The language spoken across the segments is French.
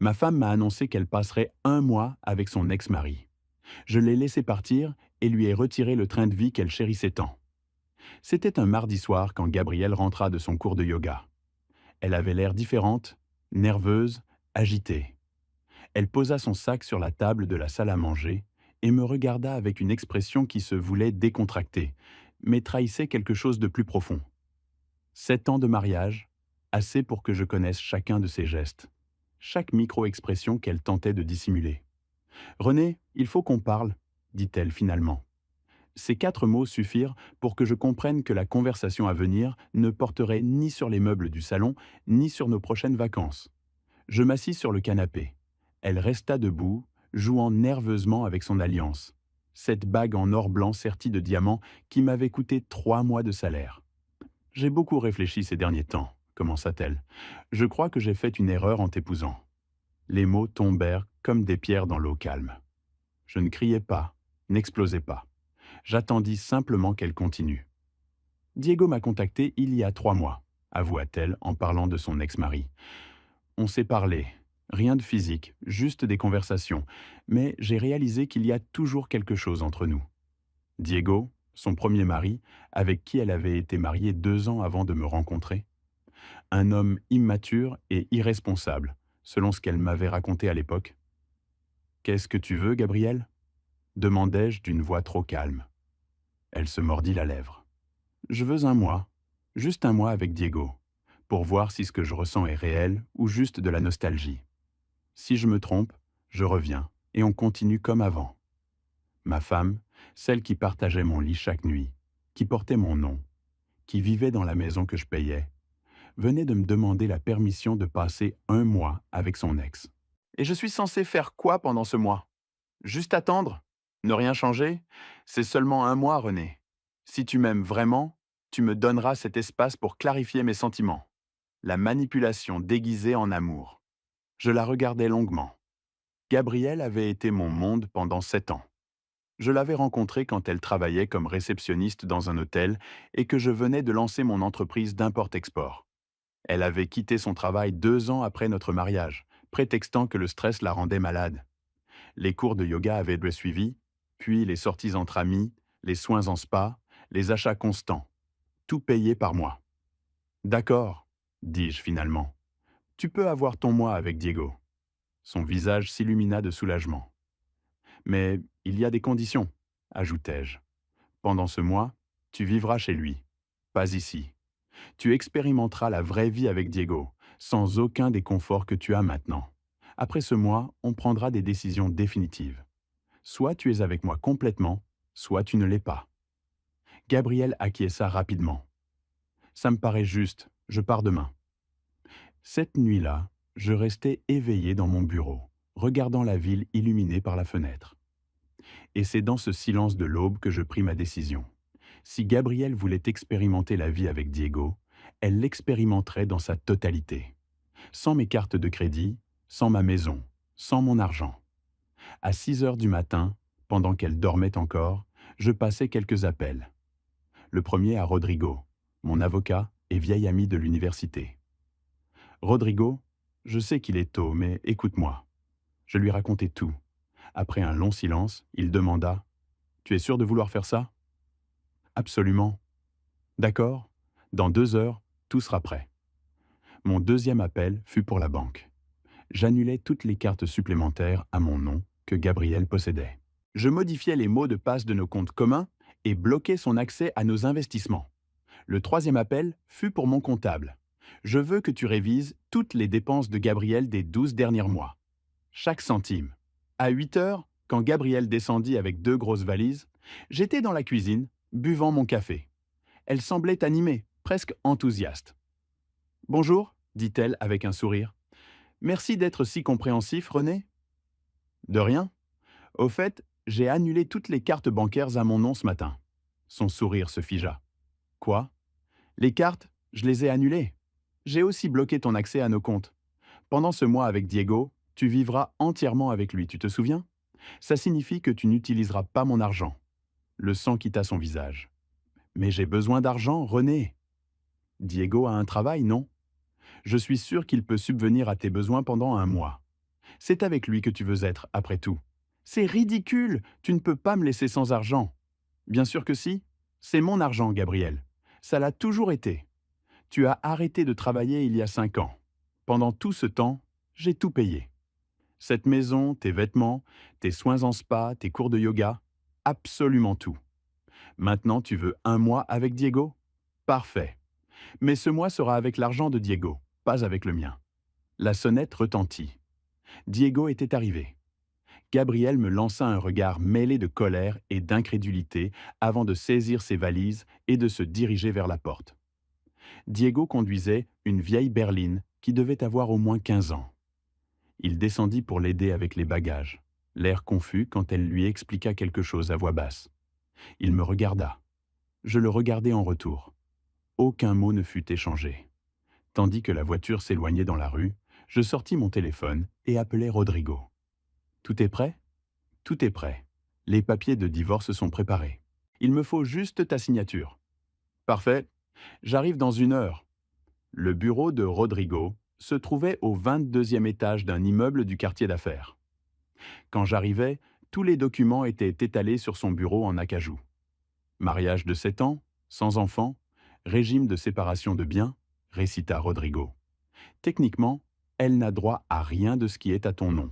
Ma femme m'a annoncé qu'elle passerait un mois avec son ex-mari. Je l'ai laissé partir et lui ai retiré le train de vie qu'elle chérissait tant. C'était un mardi soir quand Gabrielle rentra de son cours de yoga. Elle avait l'air différente, nerveuse, agitée. Elle posa son sac sur la table de la salle à manger et me regarda avec une expression qui se voulait décontractée, mais trahissait quelque chose de plus profond. 7 ans de mariage, assez pour que je connaisse chacun de ses gestes, chaque micro-expression qu'elle tentait de dissimuler. René, il faut qu'on parle, dit-elle finalement. Ces 4 mots suffirent pour que je comprenne que la conversation à venir ne porterait ni sur les meubles du salon, ni sur nos prochaines vacances. Je m'assis sur le canapé. Elle resta debout, jouant nerveusement avec son alliance. Cette bague en or blanc sertie de diamants qui m'avait coûté 3 mois de salaire. J'ai beaucoup réfléchi ces derniers temps, commença-t-elle. Je crois que j'ai fait une erreur en t'épousant. Les mots tombèrent comme des pierres dans l'eau calme. Je ne criai pas, n'explosai pas. J'attendis simplement qu'elle continue. Diego m'a contacté il y a 3 mois, avoua-t-elle en parlant de son ex-mari. On s'est parlé, rien de physique, juste des conversations, mais j'ai réalisé qu'il y a toujours quelque chose entre nous. Diego, son premier mari, avec qui elle avait été mariée 2 ans avant de me rencontrer, un homme immature et irresponsable, selon ce qu'elle m'avait raconté à l'époque. Qu'est-ce que tu veux, Gabrielle ? Demandai-je d'une voix trop calme. Elle se mordit la lèvre. Je veux un mois, juste un mois avec Diego, pour voir si ce que je ressens est réel ou juste de la nostalgie. Si je me trompe, je reviens et on continue comme avant. Ma femme, celle qui partageait mon lit chaque nuit, qui portait mon nom, qui vivait dans la maison que je payais, venait de me demander la permission de passer un mois avec son ex. Et je suis censé faire quoi pendant ce mois ? Juste attendre ? Ne rien changer ? C'est seulement un mois, René. Si tu m'aimes vraiment, tu me donneras cet espace pour clarifier mes sentiments. La manipulation déguisée en amour. Je la regardais longuement. Gabrielle avait été mon monde pendant 7 ans. Je l'avais rencontrée quand elle travaillait comme réceptionniste dans un hôtel et que je venais de lancer mon entreprise d'import-export. Elle avait quitté son travail 2 ans après notre mariage, prétextant que le stress la rendait malade. Les cours de yoga avaient suivi, puis les sorties entre amis, les soins en spa, les achats constants, tout payé par moi. D'accord, dis-je finalement. Tu peux avoir ton mois avec Diego. Son visage s'illumina de soulagement. Mais il y a des conditions, ajoutai-je. Pendant ce mois, tu vivras chez lui, pas ici. Tu expérimenteras la vraie vie avec Diego, sans aucun des conforts que tu as maintenant. Après ce mois, on prendra des décisions définitives. Soit tu es avec moi complètement, soit tu ne l'es pas. Gabriel acquiesça rapidement. Ça me paraît juste, je pars demain. Cette nuit-là, je restais éveillé dans mon bureau, regardant la ville illuminée par la fenêtre. Et c'est dans ce silence de l'aube que je pris ma décision. Si Gabrielle voulait expérimenter la vie avec Diego, elle l'expérimenterait dans sa totalité. Sans mes cartes de crédit, sans ma maison, sans mon argent. À 6 heures du matin, pendant qu'elle dormait encore, je passais quelques appels. Le premier à Rodrigo, mon avocat et vieil ami de l'université. Rodrigo, je sais qu'il est tôt, mais écoute-moi. Je lui racontai tout. Après un long silence, il demanda « Tu es sûr de vouloir faire ça ?»« Absolument. »« D'accord. Dans 2 heures, tout sera prêt. » Mon deuxième appel fut pour la banque. J'annulais toutes les cartes supplémentaires à mon nom que Gabriel possédait. Je modifiais les mots de passe de nos comptes communs et bloquais son accès à nos investissements. Le troisième appel fut pour mon comptable. Je veux que tu révises toutes les dépenses de Gabriel des 12 derniers mois. Chaque centime. À 8 heures, quand Gabrielle descendit avec 2 grosses valises, j'étais dans la cuisine, buvant mon café. Elle semblait animée, presque enthousiaste. « Bonjour, dit-elle avec un sourire. Merci d'être si compréhensif, René. »« De rien. Au fait, j'ai annulé toutes les cartes bancaires à mon nom ce matin. » Son sourire se figea. « Quoi ? Les cartes, je les ai annulées. J'ai aussi bloqué ton accès à nos comptes. Pendant ce mois avec Diego, tu vivras entièrement avec lui, tu te souviens ? Ça signifie que tu n'utiliseras pas mon argent. » Le sang quitta son visage. « Mais j'ai besoin d'argent, René. »« Diego a un travail, non ? Je suis sûr qu'il peut subvenir à tes besoins pendant un mois. C'est avec lui que tu veux être, après tout. C'est ridicule, tu ne peux pas me laisser sans argent. Bien sûr que si. C'est mon argent, Gabriel. Ça l'a toujours été. Tu as arrêté de travailler il y a 5 ans. Pendant tout ce temps, j'ai tout payé. Cette maison, tes vêtements, tes soins en spa, tes cours de yoga, absolument tout. Maintenant, tu veux un mois avec Diego? Parfait. Mais ce mois sera avec l'argent de Diego, pas avec le mien. La sonnette retentit. Diego était arrivé. Gabriel me lança un regard mêlé de colère et d'incrédulité avant de saisir ses valises et de se diriger vers la porte. Diego conduisait une vieille berline qui devait avoir au moins 15 ans. Il descendit pour l'aider avec les bagages, l'air confus quand elle lui expliqua quelque chose à voix basse. Il me regarda. Je le regardai en retour. Aucun mot ne fut échangé. Tandis que la voiture s'éloignait dans la rue, je sortis mon téléphone et appelai Rodrigo. « Tout est prêt ? » ?»« Tout est prêt. Les papiers de divorce sont préparés. Il me faut juste ta signature. »« Parfait. J'arrive dans 1 heure. » Le bureau de Rodrigo se trouvait au 22e étage d'un immeuble du quartier d'affaires. Quand j'arrivai, tous les documents étaient étalés sur son bureau en acajou. Mariage de 7 ans, sans enfant, régime de séparation de biens, récita Rodrigo. Techniquement, elle n'a droit à rien de ce qui est à ton nom.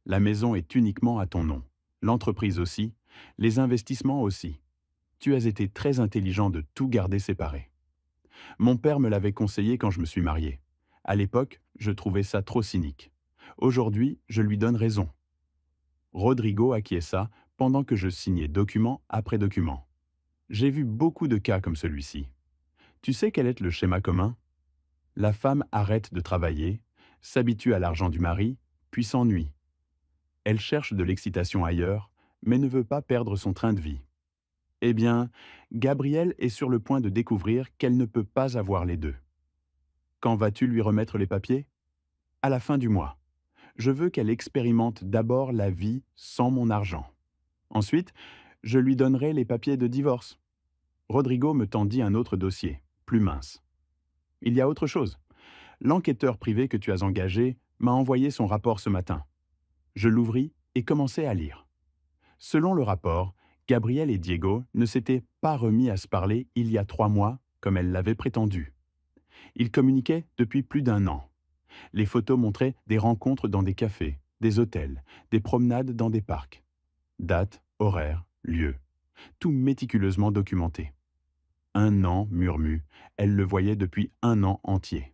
La maison est uniquement à ton nom, l'entreprise aussi, les investissements aussi. Tu as été très intelligent de tout garder séparé. Mon père me l'avait conseillé quand je me suis marié. À l'époque, je trouvais ça trop cynique. Aujourd'hui, je lui donne raison. Rodrigo acquiesça pendant que je signais document après document. J'ai vu beaucoup de cas comme celui-ci. Tu sais quel est le schéma commun? La femme arrête de travailler, s'habitue à l'argent du mari, puis s'ennuie. Elle cherche de l'excitation ailleurs, mais ne veut pas perdre son train de vie. Eh bien, Gabrielle est sur le point de découvrir qu'elle ne peut pas avoir les deux. Quand vas-tu lui remettre les papiers? À la fin du mois. Je veux qu'elle expérimente d'abord la vie sans mon argent. Ensuite, je lui donnerai les papiers de divorce. Rodrigo me tendit un autre dossier, plus mince. Il y a autre chose. L'enquêteur privé que tu as engagé m'a envoyé son rapport ce matin. Je l'ouvris et commençai à lire. Selon le rapport, Gabriel et Diego ne s'étaient pas remis à se parler il y a 3 mois, comme elle l'avait prétendu. Ils communiquaient depuis plus d'1 an. Les photos montraient des rencontres dans des cafés, des hôtels, des promenades dans des parcs. Date, horaire, lieu. Tout méticuleusement documenté. 1 an, murmure, elle le voyait depuis 1 an entier.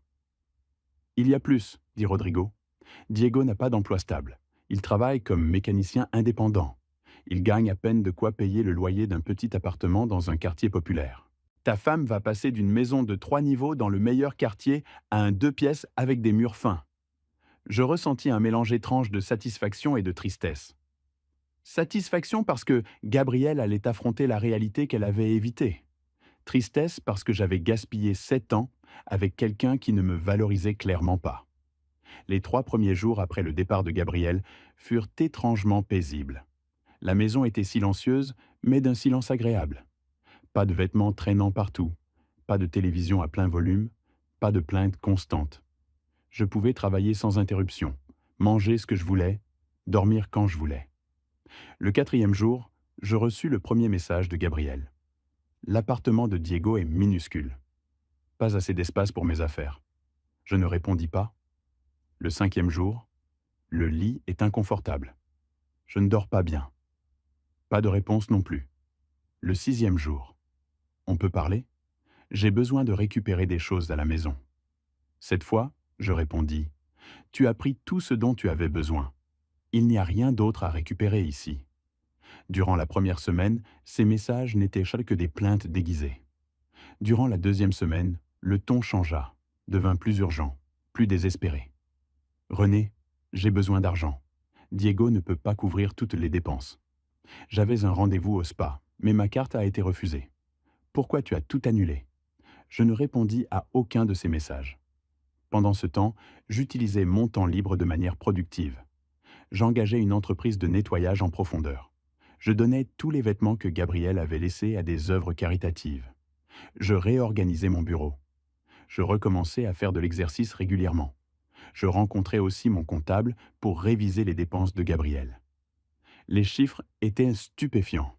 Il y a plus, dit Rodrigo. Diego n'a pas d'emploi stable. Il travaille comme mécanicien indépendant. Il gagne à peine de quoi payer le loyer d'un petit appartement dans un quartier populaire. Ta femme va passer d'une maison de 3 niveaux dans le meilleur quartier à un 2 pièces avec des murs fins. Je ressentis un mélange étrange de satisfaction et de tristesse. Satisfaction parce que Gabrielle allait affronter la réalité qu'elle avait évitée. Tristesse parce que j'avais gaspillé 7 ans avec quelqu'un qui ne me valorisait clairement pas. Les 3 premiers jours après le départ de Gabrielle furent étrangement paisibles. La maison était silencieuse, mais d'un silence agréable. Pas de vêtements traînant partout, pas de télévision à plein volume, pas de plaintes constantes. Je pouvais travailler sans interruption, manger ce que je voulais, dormir quand je voulais. Le 4e jour, je reçus le premier message de Gabrielle. L'appartement de Diego est minuscule. Pas assez d'espace pour mes affaires. Je ne répondis pas. Le 5e jour, le lit est inconfortable. Je ne dors pas bien. Pas de réponse non plus. Le 6e jour, on peut parler? J'ai besoin de récupérer des choses à la maison. Cette fois, je répondis, tu as pris tout ce dont tu avais besoin. Il n'y a rien d'autre à récupérer ici. Durant la première semaine, ces messages n'étaient que des plaintes déguisées. Durant la 2e semaine, le ton changea, devint plus urgent, plus désespéré. René, j'ai besoin d'argent. Diego ne peut pas couvrir toutes les dépenses. J'avais un rendez-vous au spa, mais ma carte a été refusée. Pourquoi tu as tout annulé? Je ne répondis à aucun de ces messages. Pendant ce temps, j'utilisais mon temps libre de manière productive. J'engageais une entreprise de nettoyage en profondeur. Je donnais tous les vêtements que Gabrielle avait laissés à des œuvres caritatives. Je réorganisais mon bureau. Je recommençais à faire de l'exercice régulièrement. Je rencontrai aussi mon comptable pour réviser les dépenses de Gabrielle. Les chiffres étaient stupéfiants.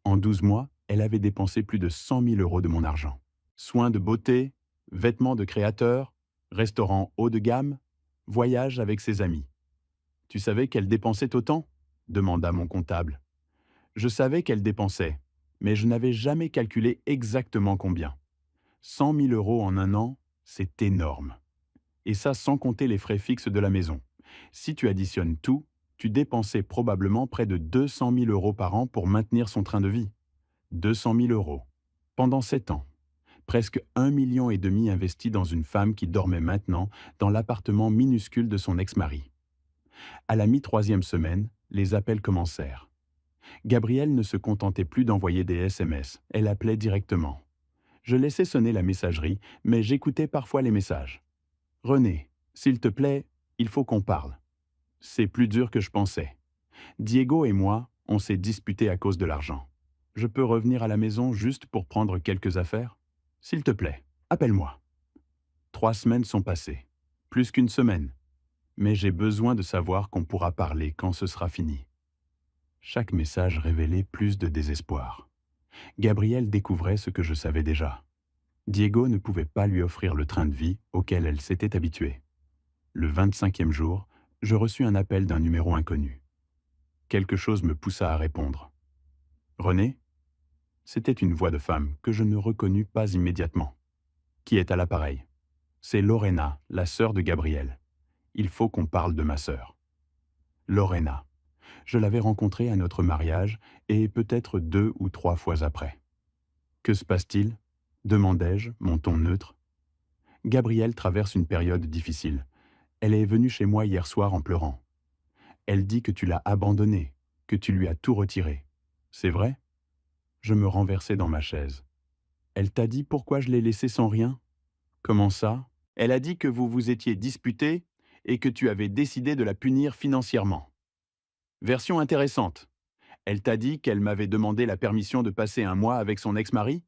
En 12 mois, elle avait dépensé plus de 100 000 euros de mon argent. Soins de beauté, vêtements de créateur, restaurants haut de gamme, voyages avec ses amis. Tu savais qu'elle dépensait autant? Demanda mon comptable. Je savais qu'elle dépensait, mais je n'avais jamais calculé exactement combien. 100 000 euros en un an, c'est énorme. Et ça sans compter les frais fixes de la maison. Si tu additionnes tout, tu dépensais probablement près de 200 000 euros par an pour maintenir son train de vie. 200 000 euros. Pendant 7 ans. Presque 1,5 million investi dans une femme qui dormait maintenant dans l'appartement minuscule de son ex-mari. À la mi-troisième semaine, les appels commencèrent. Gabrielle ne se contentait plus d'envoyer des SMS, elle appelait directement. Je laissais sonner la messagerie, mais j'écoutais parfois les messages. « René, s'il te plaît, il faut qu'on parle. » C'est plus dur que je pensais. Diego et moi, on s'est disputés à cause de l'argent. Je peux revenir à la maison juste pour prendre quelques affaires? S'il te plaît, appelle-moi. 3 semaines sont passées. Plus qu'une semaine. Mais j'ai besoin de savoir qu'on pourra parler quand ce sera fini. Chaque message révélait plus de désespoir. Gabrielle découvrait ce que je savais déjà. Diego ne pouvait pas lui offrir le train de vie auquel elle s'était habituée. Le 25e jour, je reçus un appel d'un numéro inconnu. Quelque chose me poussa à répondre. « René ?» C'était une voix de femme que je ne reconnus pas immédiatement. « Qui est à l'appareil ?»« C'est Lorena, la sœur de Gabrielle. Il faut qu'on parle de ma sœur. » Lorena. Je l'avais rencontrée à notre mariage et peut-être 2 ou 3 fois après. « Que se passe-t-il » demandai-je, mon ton neutre. Gabrielle traverse une période difficile. Elle est venue chez moi hier soir en pleurant. Elle dit que tu l'as abandonnée, que tu lui as tout retiré. C'est vrai? Je me renversai dans ma chaise. Elle t'a dit pourquoi je l'ai laissée sans rien? Comment ça? Elle a dit que vous vous étiez disputés et que tu avais décidé de la punir financièrement. Version intéressante. Elle t'a dit qu'elle m'avait demandé la permission de passer un mois avec son ex-mari?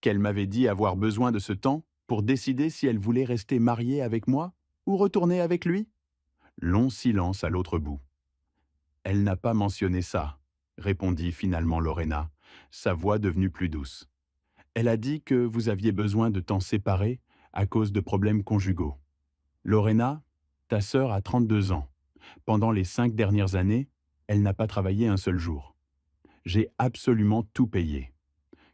Qu'elle m'avait dit avoir besoin de ce temps pour décider si elle voulait rester mariée avec moi ou retourner avec lui? Long silence à l'autre bout. Elle n'a pas mentionné ça, répondit finalement Lorena, sa voix devenue plus douce. Elle a dit que vous aviez besoin de temps séparés à cause de problèmes conjugaux. Lorena, ta sœur a 32 ans. Pendant les 5 dernières années, elle n'a pas travaillé un seul jour. J'ai absolument tout payé.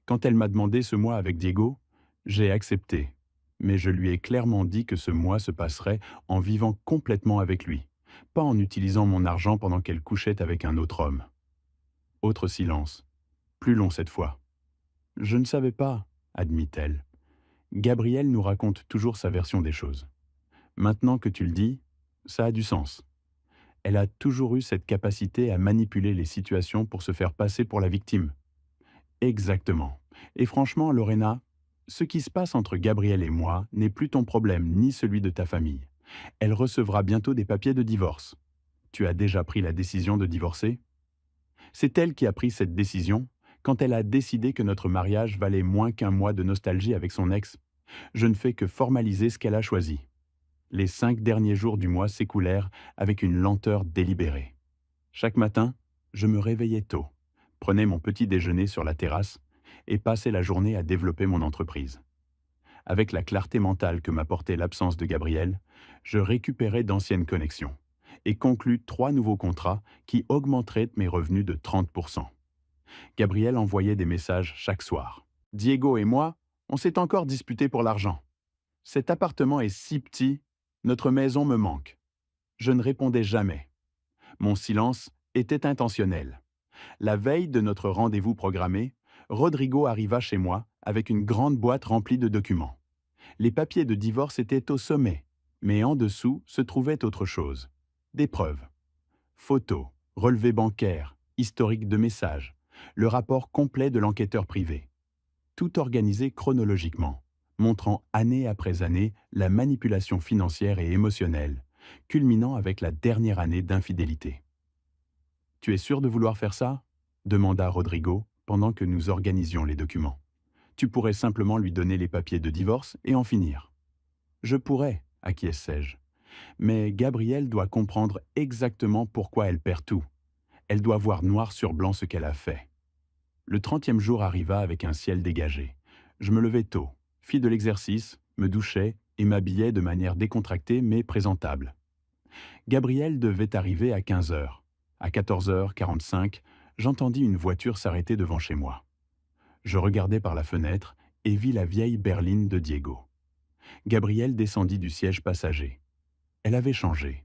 Quand elle m'a demandé ce mois avec Diego, j'ai accepté. Mais je lui ai clairement dit que ce mois se passerait en vivant complètement avec lui, pas en utilisant mon argent pendant qu'elle couchait avec un autre homme. Autre silence, plus long cette fois. Je ne savais pas, admit-elle. Gabrielle nous raconte toujours sa version des choses. Maintenant que tu le dis, ça a du sens. Elle a toujours eu cette capacité à manipuler les situations pour se faire passer pour la victime. Exactement. Et franchement, Lorena, ce qui se passe entre Gabrielle et moi n'est plus ton problème ni celui de ta famille. Elle recevra bientôt des papiers de divorce. Tu as déjà pris la décision de divorcer? C'est elle qui a pris cette décision quand elle a décidé que notre mariage valait moins qu'un mois de nostalgie avec son ex. Je ne fais que formaliser ce qu'elle a choisi. Les 5 derniers jours du mois s'écoulèrent avec une lenteur délibérée. Chaque matin, je me réveillais tôt, prenais mon petit déjeuner sur la terrasse et passais la journée à développer mon entreprise. Avec la clarté mentale que m'apportait l'absence de Gabrielle, je récupérais d'anciennes connexions et conclus 3 nouveaux contrats qui augmenteraient mes revenus de 30%. Gabrielle envoyait des messages chaque soir. « Diego et moi, on s'est encore disputé pour l'argent. Cet appartement est si petit, notre maison me manque. » Je ne répondais jamais. Mon silence était intentionnel. La veille de notre rendez-vous programmé, Rodrigo arriva chez moi avec une grande boîte remplie de documents. Les papiers de divorce étaient au sommet, mais en dessous se trouvait autre chose. Des preuves. Photos, relevés bancaires, historique de messages, le rapport complet de l'enquêteur privé. Tout organisé chronologiquement, montrant année après année la manipulation financière et émotionnelle, culminant avec la dernière année d'infidélité. « Tu es sûr de vouloir faire ça ?» demanda Rodrigo pendant que nous organisions les documents. « Tu pourrais simplement lui donner les papiers de divorce et en finir. »« Je pourrais, acquiesçai-je. Mais Gabrielle doit comprendre exactement pourquoi elle perd tout. Elle doit voir noir sur blanc ce qu'elle a fait. Le 30e jour arriva avec un ciel dégagé. Je me levais tôt, fis de l'exercice, me douchais et m'habillais de manière décontractée mais présentable. Gabrielle devait arriver à 15 heures. À 14h45, j'entendis une voiture s'arrêter devant chez moi. Je regardai par la fenêtre et vis la vieille berline de Diego. Gabrielle descendit du siège passager. Elle avait changé.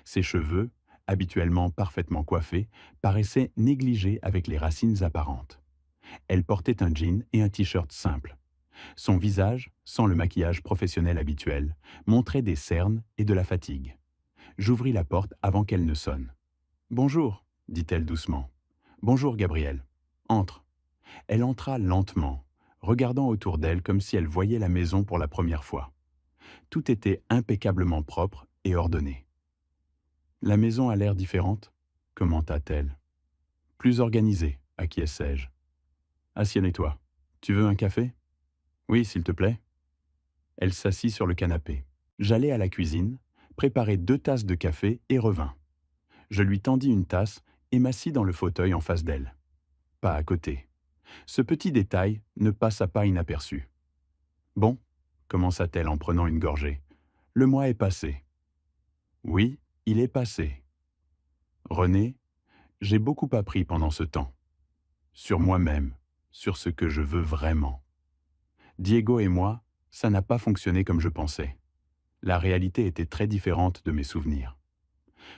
Ses cheveux, habituellement parfaitement coiffés, paraissaient négligés avec les racines apparentes. Elle portait un jean et un t-shirt simple. Son visage, sans le maquillage professionnel habituel, montrait des cernes et de la fatigue. J'ouvris la porte avant qu'elle ne sonne. « Bonjour », dit-elle doucement. « Bonjour, Gabrielle. Entre. » Elle entra lentement, regardant autour d'elle comme si elle voyait la maison pour la première fois. Tout était impeccablement propre et ordonné. « La maison a l'air différente ?» commenta-t-elle. « Plus organisée, acquiesçai-je. »« Assieds-toi. Tu veux un café ?»« Oui, s'il te plaît. » Elle s'assit sur le canapé. J'allai à la cuisine, préparai 2 tasses de café et revins. Je lui tendis une tasse et m'assis dans le fauteuil en face d'elle. Pas à côté. Ce petit détail ne passa pas inaperçu. « Bon, » commença-t-elle en prenant une gorgée, « le mois est passé. »« Oui, il est passé. » « René, j'ai beaucoup appris pendant ce temps. Sur moi-même, sur ce que je veux vraiment. Diego et moi, ça n'a pas fonctionné comme je pensais. La réalité était très différente de mes souvenirs.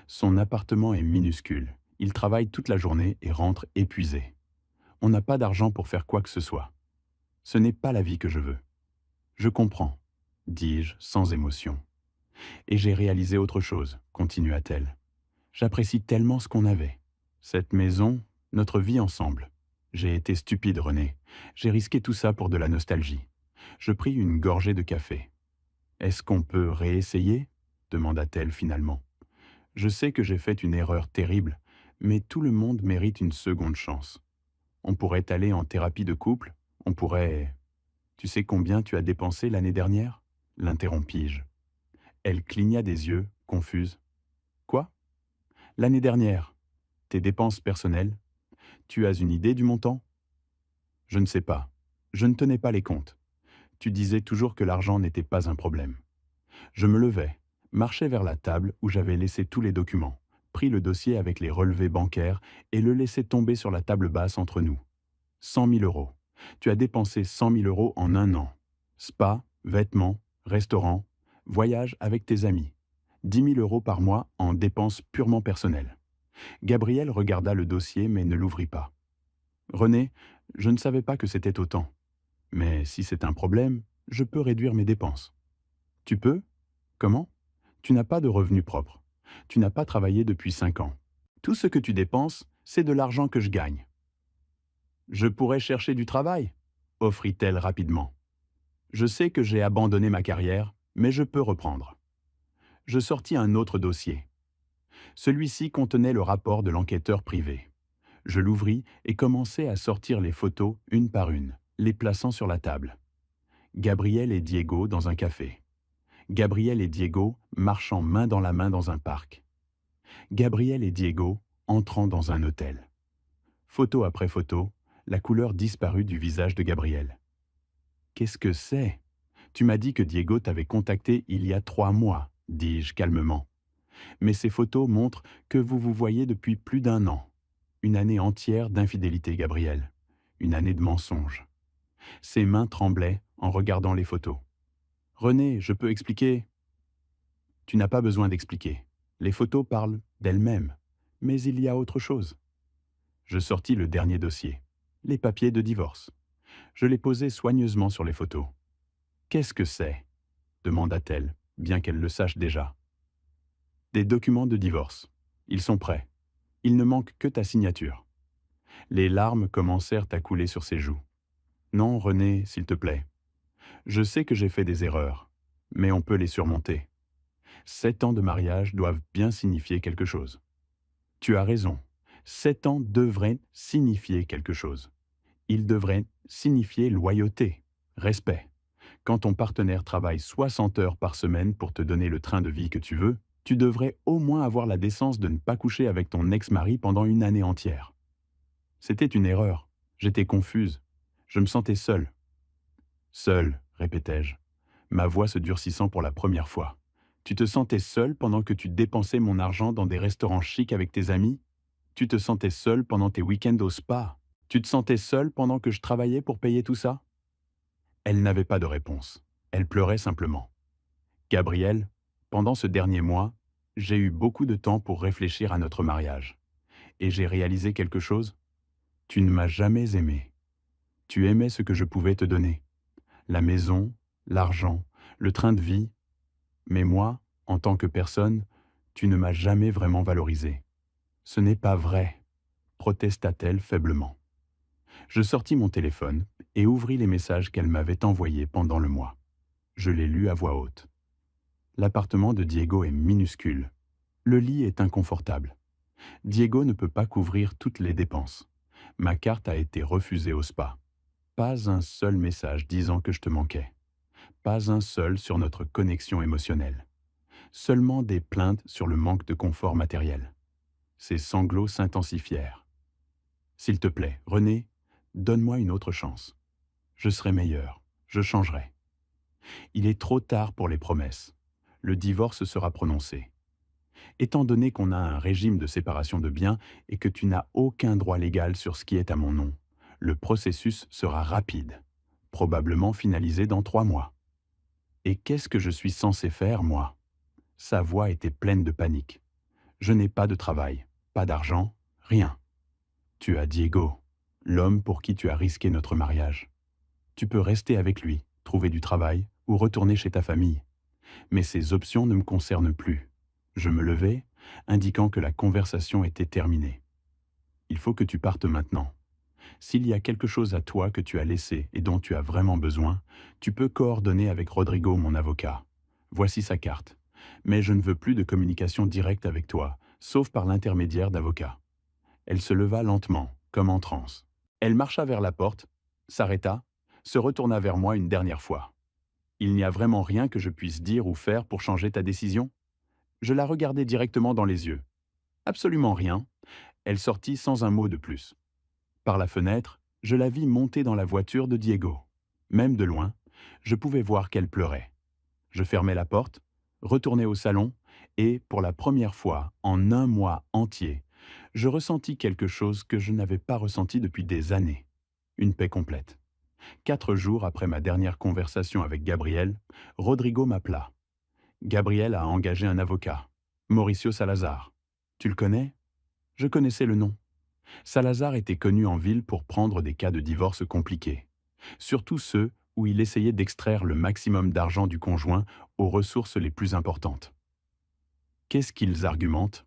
Son appartement est minuscule. Il travaille toute la journée et rentre épuisé. On n'a pas d'argent pour faire quoi que ce soit. Ce n'est pas la vie que je veux. Je comprends, dis-je sans émotion. Et j'ai réalisé autre chose, continua-t-elle. J'apprécie tellement ce qu'on avait. Cette maison, notre vie ensemble. J'ai été stupide, René. J'ai risqué tout ça pour de la nostalgie. Je pris une gorgée de café. Est-ce qu'on peut réessayer ? Demanda-t-elle finalement. Je sais que j'ai fait une erreur terrible, mais tout le monde mérite une seconde chance. On pourrait aller en thérapie de couple, on pourrait... Tu sais combien tu as dépensé l'année dernière ? L'interrompis-je. Elle cligna des yeux, confuse. Quoi ? L'année dernière. Tes dépenses personnelles. Tu as une idée du montant ? Je ne sais pas. Je ne tenais pas les comptes. Tu disais toujours que l'argent n'était pas un problème. Je me levai, marchai vers la table où j'avais laissé tous les documents, pris le dossier avec les relevés bancaires et le laissai tomber sur la table basse entre nous. 100 000 euros. Tu as dépensé 100 000 euros en un an. Spa, vêtements, restaurant, voyage avec tes amis. 10 000 euros par mois en dépenses purement personnelles. Gabrielle regarda le dossier mais ne l'ouvrit pas. René, je ne savais pas que c'était autant. Mais si c'est un problème, je peux réduire mes dépenses. Tu peux ? Comment ? Tu n'as pas de revenus propres. Tu n'as pas travaillé depuis 5 ans. Tout ce que tu dépenses, c'est de l'argent que je gagne. Je pourrais chercher du travail, offrit-elle rapidement. Je sais que j'ai abandonné ma carrière, mais je peux reprendre. Je sortis un autre dossier. Celui-ci contenait le rapport de l'enquêteur privé. Je l'ouvris et commençai à sortir les photos une par une, les plaçant sur la table. Gabrielle et Diego dans un café. Gabrielle et Diego marchant main dans la main dans un parc. Gabrielle et Diego entrant dans un hôtel. Photo après photo, la couleur disparut du visage de Gabrielle. « Qu'est-ce que c'est ? Tu m'as dit que Diego t'avait contacté il y a 3 mois, dis-je calmement. Mais ces photos montrent que vous vous voyez depuis plus d'1 an. Une année entière d'infidélité, Gabrielle. Une année de mensonges. » Ses mains tremblaient en regardant les photos. « René, je peux expliquer ?» ?»« Tu n'as pas besoin d'expliquer. Les photos parlent d'elles-mêmes. Mais il y a autre chose. » Je sortis le dernier dossier. Les papiers de divorce. Je les posai soigneusement sur les photos. « Qu'est-ce que c'est ?» demanda-t-elle, bien qu'elle le sache déjà. « Des documents de divorce. Ils sont prêts. Il ne manque que ta signature. » Les larmes commencèrent à couler sur ses joues. « Non, René, s'il te plaît. Je sais que j'ai fait des erreurs, mais on peut les surmonter. 7 ans de mariage doivent bien signifier quelque chose. Tu as raison. 7 ans devraient signifier quelque chose. Ils devraient signifier loyauté, respect, Quand ton partenaire travaille 60 heures par semaine pour te donner le train de vie que tu veux, tu devrais au moins avoir la décence de ne pas coucher avec ton ex-mari pendant une année entière. C'était une erreur. J'étais confuse. Je me sentais seule. Seule, répétai-je, ma voix se durcissant pour la première fois. Tu te sentais seule pendant que tu dépensais mon argent dans des restaurants chics avec tes amis? Tu te sentais seule pendant tes week-ends au spa? Tu te sentais seule pendant que je travaillais pour payer tout ça? Elle n'avait pas de réponse. Elle pleurait simplement. Gabriel, pendant ce dernier mois, j'ai eu beaucoup de temps pour réfléchir à notre mariage. Et j'ai réalisé quelque chose. Tu ne m'as jamais aimé. Tu aimais ce que je pouvais te donner. La maison, l'argent, le train de vie. Mais moi, en tant que personne, tu ne m'as jamais vraiment valorisé. Ce n'est pas vrai, protesta-t-elle faiblement. Je sortis mon téléphone et ouvris les messages qu'elle m'avait envoyés pendant le mois. Je les lus à voix haute. L'appartement de Diego est minuscule. Le lit est inconfortable. Diego ne peut pas couvrir toutes les dépenses. Ma carte a été refusée au spa. Pas un seul message disant que je te manquais. Pas un seul sur notre connexion émotionnelle. Seulement des plaintes sur le manque de confort matériel. Ses sanglots s'intensifièrent. S'il te plaît, René, donne-moi une autre chance. Je serai meilleur. Je changerai. Il est trop tard pour les promesses. Le divorce sera prononcé. Étant donné qu'on a un régime de séparation de biens et que tu n'as aucun droit légal sur ce qui est à mon nom, le processus sera rapide, probablement finalisé dans 3 mois. Et qu'est-ce que je suis censé faire, moi? Sa voix était pleine de panique. Je n'ai pas de travail, pas d'argent, rien. Tu as Diego, l'homme pour qui tu as risqué notre mariage. Tu peux rester avec lui, trouver du travail ou retourner chez ta famille. Mais ces options ne me concernent plus. Je me levai, indiquant que la conversation était terminée. Il faut que tu partes maintenant. S'il y a quelque chose à toi que tu as laissé et dont tu as vraiment besoin, tu peux coordonner avec Rodrigo, mon avocat. Voici sa carte. Mais je ne veux plus de communication directe avec toi, sauf par l'intermédiaire d'avocats. Elle se leva lentement, comme en transe. Elle marcha vers la porte, s'arrêta, se retourna vers moi une dernière fois. Il n'y a vraiment rien que je puisse dire ou faire pour changer ta décision? Je la regardai directement dans les yeux. Absolument rien. Elle sortit sans un mot de plus. Par la fenêtre, je la vis monter dans la voiture de Diego. Même de loin, je pouvais voir qu'elle pleurait. Je fermai la porte, retournai au salon et, pour la première fois en un mois entier, je ressentis quelque chose que je n'avais pas ressenti depuis des années. Une paix complète. 4 jours après ma dernière conversation avec Gabriel, Rodrigo m'appela. Gabriel a engagé un avocat, Mauricio Salazar. Tu le connais? Je connaissais le nom. Salazar était connu en ville pour prendre des cas de divorce compliqués, surtout ceux où il essayait d'extraire le maximum d'argent du conjoint aux ressources les plus importantes. Qu'est-ce qu'ils argumentent?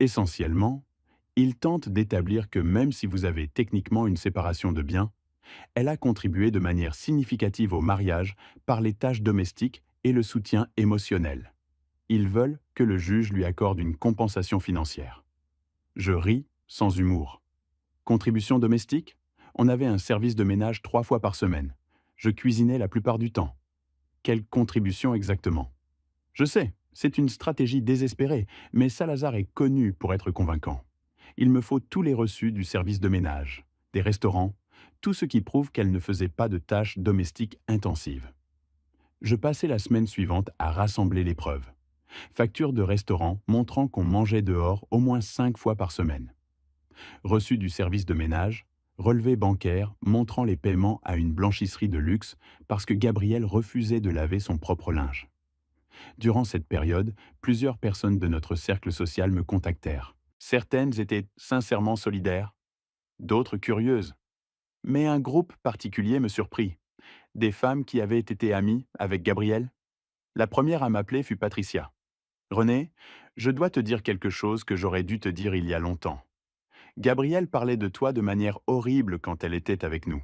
Essentiellement, ils tentent d'établir que même si vous avez techniquement une séparation de biens, elle a contribué de manière significative au mariage par les tâches domestiques et le soutien émotionnel. Ils veulent que le juge lui accorde une compensation financière. Je ris sans humour. Contribution domestique? On avait un service de ménage 3 fois par semaine. Je cuisinais la plupart du temps. Quelle contribution exactement? Je sais, c'est une stratégie désespérée, mais Salazar est connu pour être convaincant. Il me faut tous les reçus du service de ménage, des restaurants, tout ce qui prouve qu'elle ne faisait pas de tâches domestiques intensives. Je passai la semaine suivante à rassembler les preuves. Facture de restaurant montrant qu'on mangeait dehors au moins 5 fois par semaine. Reçu du service de ménage, relevé bancaire montrant les paiements à une blanchisserie de luxe parce que Gabriel refusait de laver son propre linge. Durant cette période, plusieurs personnes de notre cercle social me contactèrent. Certaines étaient sincèrement solidaires, d'autres curieuses. Mais un groupe particulier me surprit. Des femmes qui avaient été amies avec Gabriel. La première à m'appeler fut Patricia. René, je dois te dire quelque chose que j'aurais dû te dire il y a longtemps. Gabrielle parlait de toi de manière horrible quand elle était avec nous.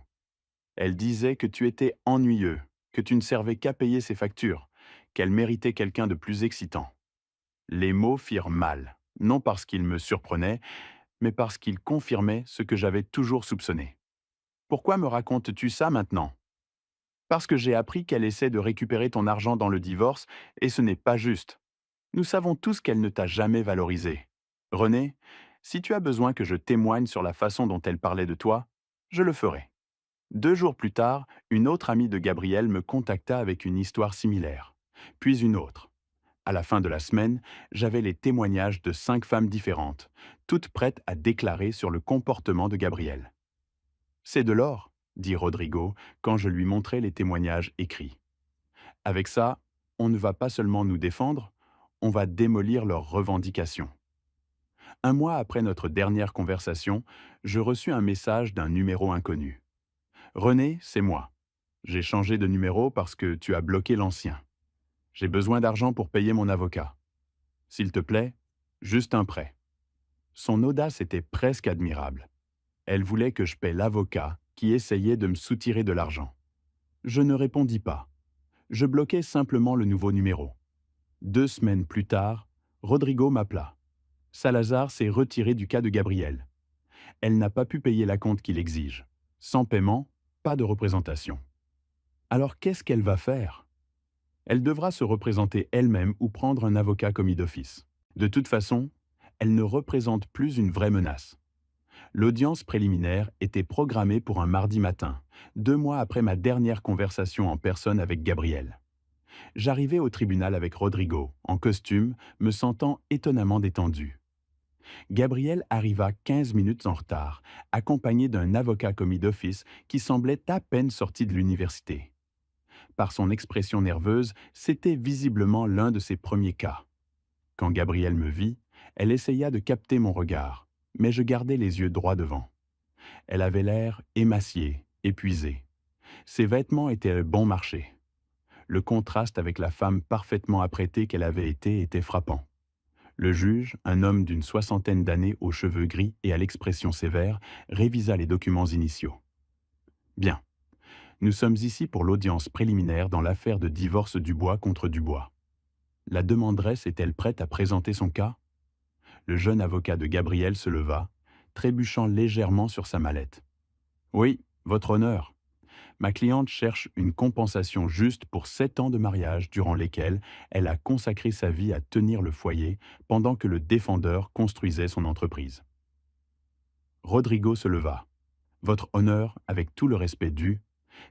Elle disait que tu étais ennuyeux, que tu ne servais qu'à payer ses factures, qu'elle méritait quelqu'un de plus excitant. Les mots firent mal, non parce qu'ils me surprenaient, mais parce qu'ils confirmaient ce que j'avais toujours soupçonné. Pourquoi me racontes-tu ça maintenant? Parce que j'ai appris qu'elle essaie de récupérer ton argent dans le divorce, et ce n'est pas juste. Nous savons tous qu'elle ne t'a jamais valorisé. René, si tu as besoin que je témoigne sur la façon dont elle parlait de toi, je le ferai. 2 jours plus tard, une autre amie de Gabriel me contacta avec une histoire similaire. Puis une autre. À la fin de la semaine, j'avais les témoignages de 5 femmes différentes, toutes prêtes à déclarer sur le comportement de Gabriel. C'est de l'or, dit Rodrigo quand je lui montrai les témoignages écrits. Avec ça, on ne va pas seulement nous défendre, on va démolir leurs revendications. Un mois après notre dernière conversation, je reçus un message d'un numéro inconnu. René, c'est moi. J'ai changé de numéro parce que tu as bloqué l'ancien. J'ai besoin d'argent pour payer mon avocat. S'il te plaît, juste un prêt. Son audace était presque admirable. Elle voulait que je paie l'avocat qui essayait de me soutirer de l'argent. Je ne répondis pas. Je bloquai simplement le nouveau numéro. 2 semaines plus tard, Rodrigo m'appela. Salazar s'est retiré du cas de Gabriel. Elle n'a pas pu payer l'acompte qu'il exige. Sans paiement, pas de représentation. Alors qu'est-ce qu'elle va faire? Elle devra se représenter elle-même ou prendre un avocat commis d'office. De toute façon, elle ne représente plus une vraie menace. L'audience préliminaire était programmée pour un mardi matin, 2 mois après ma dernière conversation en personne avec Gabriel. J'arrivai au tribunal avec Rodrigo, en costume, me sentant étonnamment détendu. Gabriel arriva 15 minutes en retard, accompagné d'un avocat commis d'office qui semblait à peine sorti de l'université. Par son expression nerveuse, c'était visiblement l'un de ses premiers cas. Quand Gabrielle me vit, elle essaya de capter mon regard, mais je gardais les yeux droits devant. Elle avait l'air émaciée, épuisée. Ses vêtements étaient bon marché. Le contraste avec la femme parfaitement apprêtée qu'elle avait été était frappant. Le juge, un homme d'une soixantaine d'années aux cheveux gris et à l'expression sévère, révisa les documents initiaux. Bien. Nous sommes ici pour l'audience préliminaire dans l'affaire de divorce Dubois contre Dubois. La demanderesse est-elle prête à présenter son cas? Le jeune avocat de Gabriel se leva, trébuchant légèrement sur sa mallette. Oui, votre honneur. Ma cliente cherche une compensation juste pour 7 ans de mariage durant lesquels elle a consacré sa vie à tenir le foyer pendant que le défendeur construisait son entreprise. Rodrigo se leva. Votre honneur, avec tout le respect dû,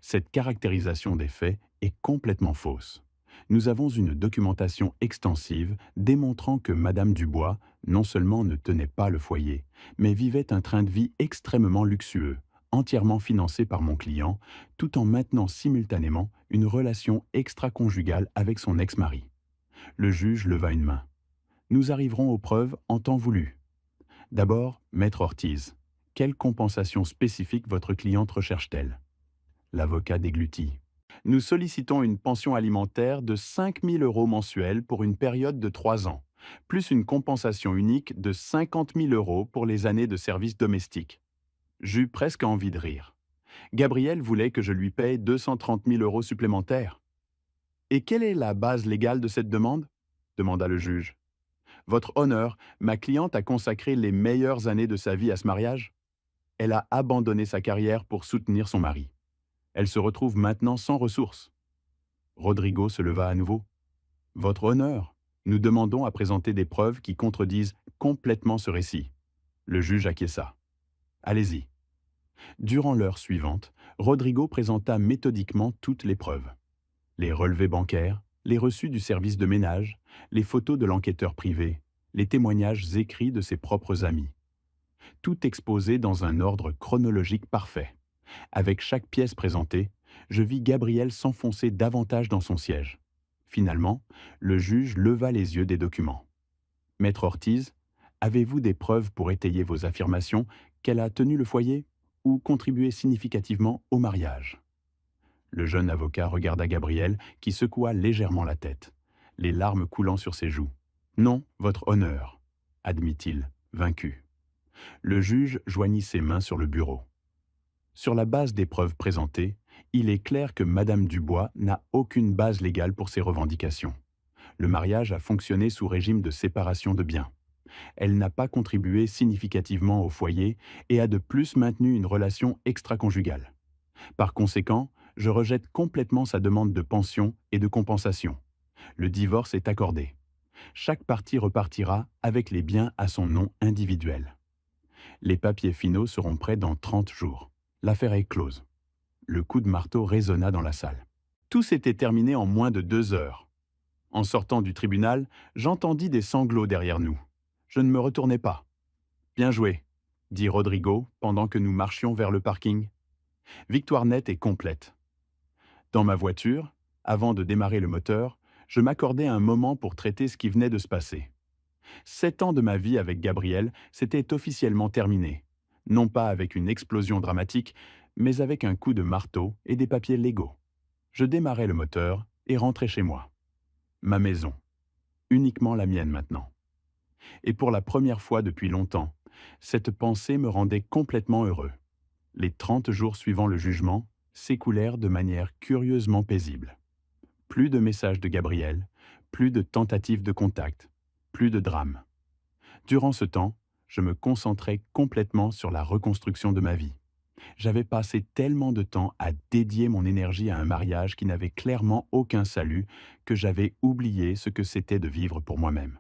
cette caractérisation des faits est complètement fausse. Nous avons une documentation extensive démontrant que Madame Dubois non seulement ne tenait pas le foyer, mais vivait un train de vie extrêmement luxueux, entièrement financé par mon client, tout en maintenant simultanément une relation extra-conjugale avec son ex-mari. Le juge leva une main. Nous arriverons aux preuves en temps voulu. D'abord, Maître Ortiz, quelle compensation spécifique votre cliente recherche-t-elle? L'avocat déglutit. Nous sollicitons une pension alimentaire de 5 000 € mensuels pour une période de 3 ans, plus une compensation unique de 50 000 € pour les années de service domestique. J'eus presque envie de rire. Gabriel voulait que je lui paye 230 000 € supplémentaires. Et quelle est la base légale de cette demande? Demanda le juge. Votre honneur, ma cliente a consacré les meilleures années de sa vie à ce mariage. Elle a abandonné sa carrière pour soutenir son mari. Elle se retrouve maintenant sans ressources. Rodrigo se leva à nouveau. Votre honneur, nous demandons à présenter des preuves qui contredisent complètement ce récit. Le juge acquiesça. Allez-y. Durant l'heure suivante, Rodrigo présenta méthodiquement toutes les preuves. Les relevés bancaires, les reçus du service de ménage, les photos de l'enquêteur privé, les témoignages écrits de ses propres amis. Tout exposé dans un ordre chronologique parfait. Avec chaque pièce présentée, je vis Gabriel s'enfoncer davantage dans son siège. Finalement, le juge leva les yeux des documents. Maître Ortiz, avez-vous des preuves pour étayer vos affirmations qu'elle a tenu le foyer ou contribué significativement au mariage? Le jeune avocat regarda Gabriel qui secoua légèrement la tête, les larmes coulant sur ses joues. Non, votre honneur, admit-il, vaincu. Le juge joignit ses mains sur le bureau. Sur la base des preuves présentées, il est clair que Madame Dubois n'a aucune base légale pour ses revendications. Le mariage a fonctionné sous régime de séparation de biens. Elle n'a pas contribué significativement au foyer et a de plus maintenu une relation extra-conjugale. Par conséquent, Je rejette complètement sa demande de pension et de compensation. Le divorce est accordé. Chaque partie repartira avec les biens à son nom individuel. Les papiers finaux seront prêts dans 30 jours. L'affaire est close. Le coup de marteau résonna dans la salle. Tout s'était terminé en moins de 2 heures. En sortant du tribunal, j'entendis des sanglots derrière nous. Je ne me retournai pas. Bien joué, dit Rodrigo pendant que nous marchions vers le parking. Victoire nette et complète. Dans ma voiture, avant de démarrer le moteur, je m'accordais un moment pour traiter ce qui venait de se passer. 7 ans de ma vie avec Gabriel s'étaient officiellement terminés. Non pas avec une explosion dramatique, mais avec un coup de marteau et des papiers légaux. Je démarrai le moteur et rentrai chez moi. Ma maison. Uniquement la mienne maintenant. Et pour la première fois depuis longtemps, cette pensée me rendait complètement heureux. Les 30 jours suivant le jugement s'écoulèrent de manière curieusement paisible. Plus de messages de Gabriel, plus de tentatives de contact, plus de drame. Durant ce temps, je me concentrais complètement sur la reconstruction de ma vie. J'avais passé tellement de temps à dédier mon énergie à un mariage qui n'avait clairement aucun salut que j'avais oublié ce que c'était de vivre pour moi-même.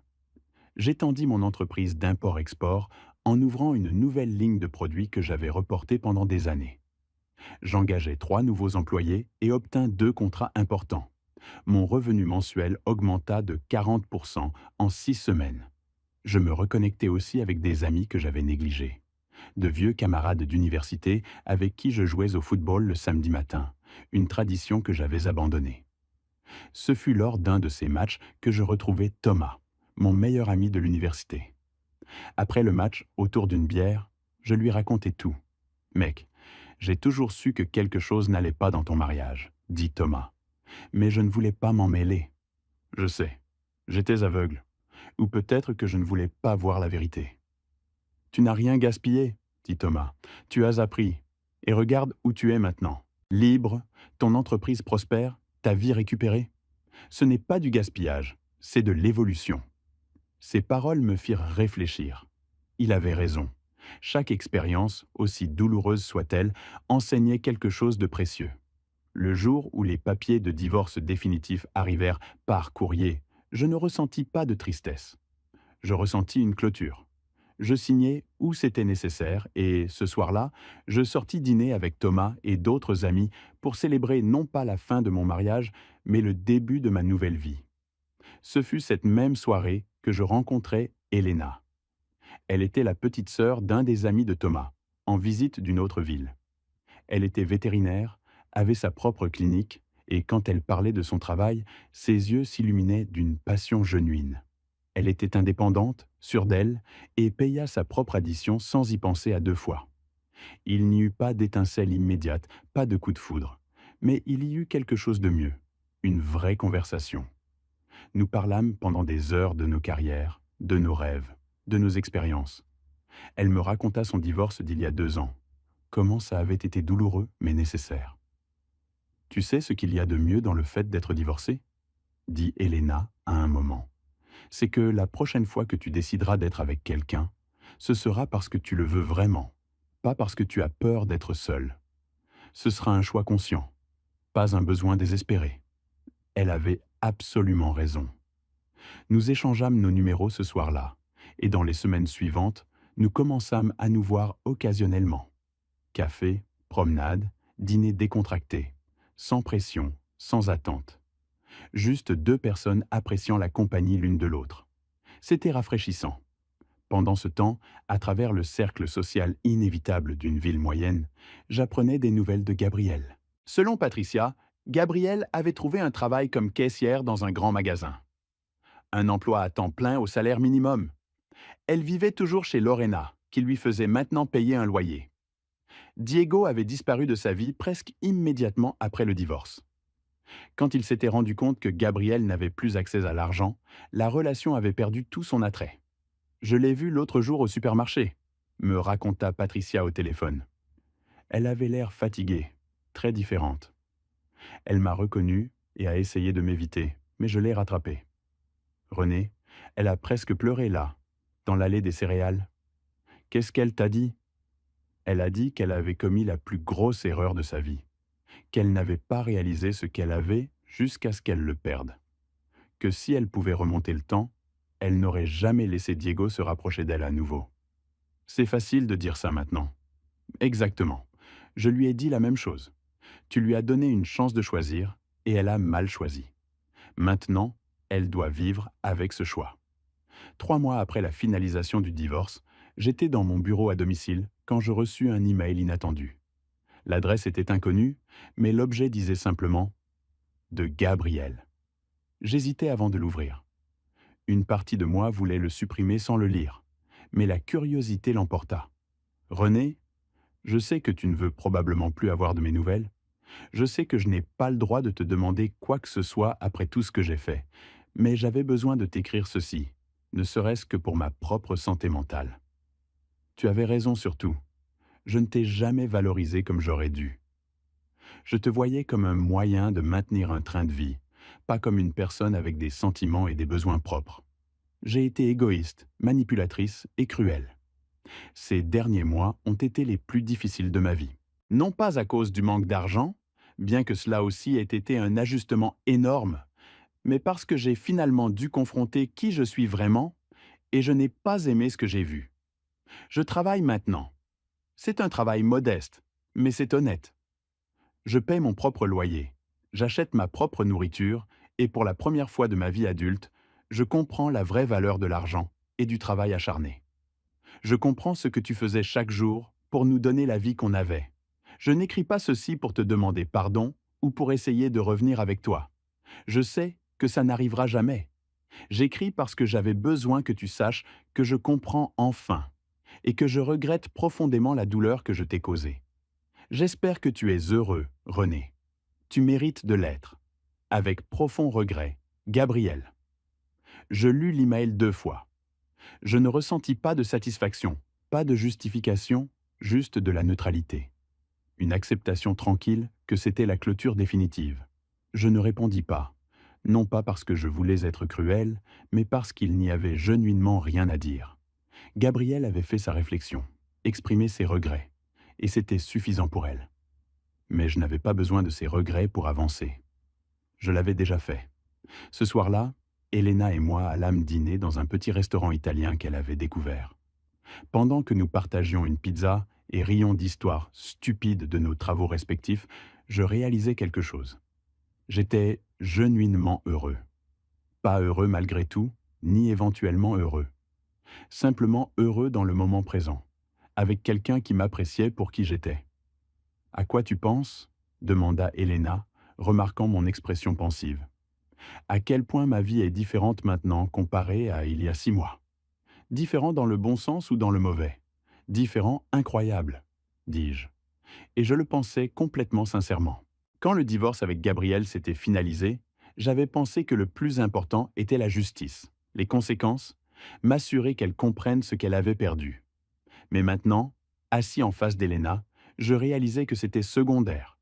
J'étendis mon entreprise d'import-export en ouvrant une nouvelle ligne de produits que j'avais reportée pendant des années. J'engageai 3 nouveaux employés et obtins 2 contrats importants. Mon revenu mensuel augmenta de 40% en 6 semaines. Je me reconnectai aussi avec des amis que j'avais négligés. De vieux camarades d'université avec qui je jouais au football le samedi matin, une tradition que j'avais abandonnée. Ce fut lors d'un de ces matchs que je retrouvai Thomas, mon meilleur ami de l'université. Après le match, autour d'une bière, je lui racontai tout. « Mec, j'ai toujours su que quelque chose n'allait pas dans ton mariage, » dit Thomas. Mais je ne voulais pas m'en mêler. Je sais, j'étais aveugle. Ou peut-être que je ne voulais pas voir la vérité. Tu n'as rien gaspillé, dit Thomas. Tu as appris. Et regarde où tu es maintenant. Libre, ton entreprise prospère, ta vie récupérée. Ce n'est pas du gaspillage, c'est de l'évolution. Ces paroles me firent réfléchir. Il avait raison. Chaque expérience, aussi douloureuse soit-elle, enseignait quelque chose de précieux. Le jour où les papiers de divorce définitif arrivèrent par courrier, je ne ressentis pas de tristesse. Je ressentis une clôture. Je signai où c'était nécessaire et, ce soir-là, je sortis dîner avec Thomas et d'autres amis pour célébrer non pas la fin de mon mariage, mais le début de ma nouvelle vie. Ce fut cette même soirée que je rencontrai Elena. Elle était la petite sœur d'un des amis de Thomas, en visite d'une autre ville. Elle était vétérinaire, avait sa propre clinique, et quand elle parlait de son travail, ses yeux s'illuminaient d'une passion genuine. Elle était indépendante, sûre d'elle, et paya sa propre addition sans y penser à 2 fois. Il n'y eut pas d'étincelle immédiate, pas de coup de foudre. Mais il y eut quelque chose de mieux, une vraie conversation. Nous parlâmes pendant des heures de nos carrières, de nos rêves, de nos expériences. Elle me raconta son divorce d'il y a 2 ans. Comment ça avait été douloureux, mais nécessaire. « Tu sais ce qu'il y a de mieux dans le fait d'être divorcé ?» dit Elena à un moment. « C'est que la prochaine fois que tu décideras d'être avec quelqu'un, ce sera parce que tu le veux vraiment, pas parce que tu as peur d'être seul. Ce sera un choix conscient, pas un besoin désespéré. » Elle avait absolument raison. Nous échangeâmes nos numéros ce soir-là, et dans les semaines suivantes, nous commençâmes à nous voir occasionnellement. Café, promenade, dîner décontracté, sans pression, sans attente. Juste 2 personnes appréciant la compagnie l'une de l'autre. C'était rafraîchissant. Pendant ce temps, à travers le cercle social inévitable d'une ville moyenne, j'apprenais des nouvelles de Gabriel. Selon Patricia, Gabriel avait trouvé un travail comme caissière dans un grand magasin. Un emploi à temps plein au salaire minimum. Elle vivait toujours chez Lorena, qui lui faisait maintenant payer un loyer. Diego avait disparu de sa vie presque immédiatement après le divorce. Quand il s'était rendu compte que Gabriel n'avait plus accès à l'argent, la relation avait perdu tout son attrait. « Je l'ai vue l'autre jour au supermarché », me raconta Patricia au téléphone. Elle avait l'air fatiguée, très différente. Elle m'a reconnu et a essayé de m'éviter, mais je l'ai rattrapée. Renée, elle a presque pleuré là, dans l'allée des céréales. Qu'est-ce qu'elle t'a dit ? Elle a dit qu'elle avait commis la plus grosse erreur de sa vie. qu'elle n'avait pas réalisé ce qu'elle avait jusqu'à ce qu'elle le perde, que si elle pouvait remonter le temps, elle n'aurait jamais laissé Diego se rapprocher d'elle à nouveau. C'est facile de dire ça maintenant. Exactement. Je lui ai dit la même chose. Tu lui as donné une chance de choisir et elle a mal choisi. Maintenant, elle doit vivre avec ce choix. 3 mois après la finalisation du divorce, j'étais dans mon bureau à domicile quand je reçus un email inattendu. L'adresse était inconnue, mais l'objet disait simplement « De Gabriel ». J'hésitais avant de l'ouvrir. Une partie de moi voulait le supprimer sans le lire, mais la curiosité l'emporta. « René, je sais que tu ne veux probablement plus avoir de mes nouvelles. Je sais que je n'ai pas le droit de te demander quoi que ce soit après tout ce que j'ai fait, mais j'avais besoin de t'écrire ceci, ne serait-ce que pour ma propre santé mentale. Tu avais raison surtout. Je ne t'ai jamais valorisé comme j'aurais dû. Je te voyais comme un moyen de maintenir un train de vie, pas comme une personne avec des sentiments et des besoins propres. J'ai été égoïste, manipulatrice et cruelle. Ces derniers mois ont été les plus difficiles de ma vie. Non pas à cause du manque d'argent, bien que cela aussi ait été un ajustement énorme, mais parce que j'ai finalement dû confronter qui je suis vraiment et je n'ai pas aimé ce que j'ai vu. Je travaille maintenant. C'est un travail modeste, mais c'est honnête. Je paie mon propre loyer, j'achète ma propre nourriture et pour la première fois de ma vie adulte, je comprends la vraie valeur de l'argent et du travail acharné. Je comprends ce que tu faisais chaque jour pour nous donner la vie qu'on avait. Je n'écris pas ceci pour te demander pardon ou pour essayer de revenir avec toi. Je sais que ça n'arrivera jamais. J'écris parce que j'avais besoin que tu saches que je comprends enfin et que je regrette profondément la douleur que je t'ai causée. J'espère que tu es heureux, René. Tu mérites de l'être. Avec profond regret, Gabriel. Je lus l'email 2 fois. Je ne ressentis pas de satisfaction, pas de justification, juste de la neutralité. Une acceptation tranquille que c'était la clôture définitive. Je ne répondis pas, non pas parce que je voulais être cruel, mais parce qu'il n'y avait genuinement rien à dire. Gabrielle avait fait sa réflexion, exprimé ses regrets, et c'était suffisant pour elle. Mais je n'avais pas besoin de ses regrets pour avancer. Je l'avais déjà fait. Ce soir-là, Elena et moi allâmes dîner dans un petit restaurant italien qu'elle avait découvert. Pendant que nous partagions une pizza et rions d'histoires stupides de nos travaux respectifs, je réalisais quelque chose. J'étais genuinement heureux. Pas heureux malgré tout, ni éventuellement heureux. Simplement heureux dans le moment présent, avec quelqu'un qui m'appréciait pour qui j'étais. « À quoi tu penses ?» demanda Elena, remarquant mon expression pensive. « À quel point ma vie est différente maintenant comparée à il y a 6 mois. Différent dans le bon sens ou dans le mauvais. Différent incroyable, dis-je. Et je le pensais complètement sincèrement. Quand le divorce avec Gabrielle s'était finalisé, j'avais pensé que le plus important était la justice, les conséquences, m'assurer qu'elle comprenne ce qu'elle avait perdu. Mais maintenant, assis en face d'Elena, je réalisais que c'était secondaire.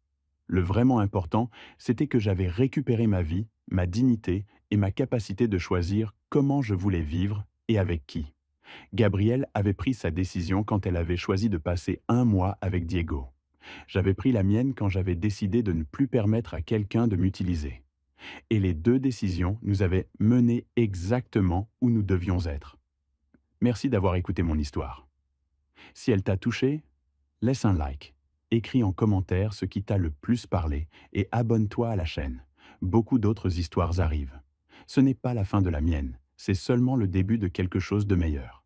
Le vraiment important, c'était que j'avais récupéré ma vie, ma dignité et ma capacité de choisir comment je voulais vivre et avec qui. Gabrielle avait pris sa décision quand elle avait choisi de passer 1 mois avec Diego. J'avais pris la mienne quand j'avais décidé de ne plus permettre à quelqu'un de m'utiliser. Et les 2 décisions nous avaient menés exactement où nous devions être. Merci d'avoir écouté mon histoire. Si elle t'a touché, laisse un like, écris en commentaire ce qui t'a le plus parlé et abonne-toi à la chaîne. Beaucoup d'autres histoires arrivent. Ce n'est pas la fin de la mienne, c'est seulement le début de quelque chose de meilleur.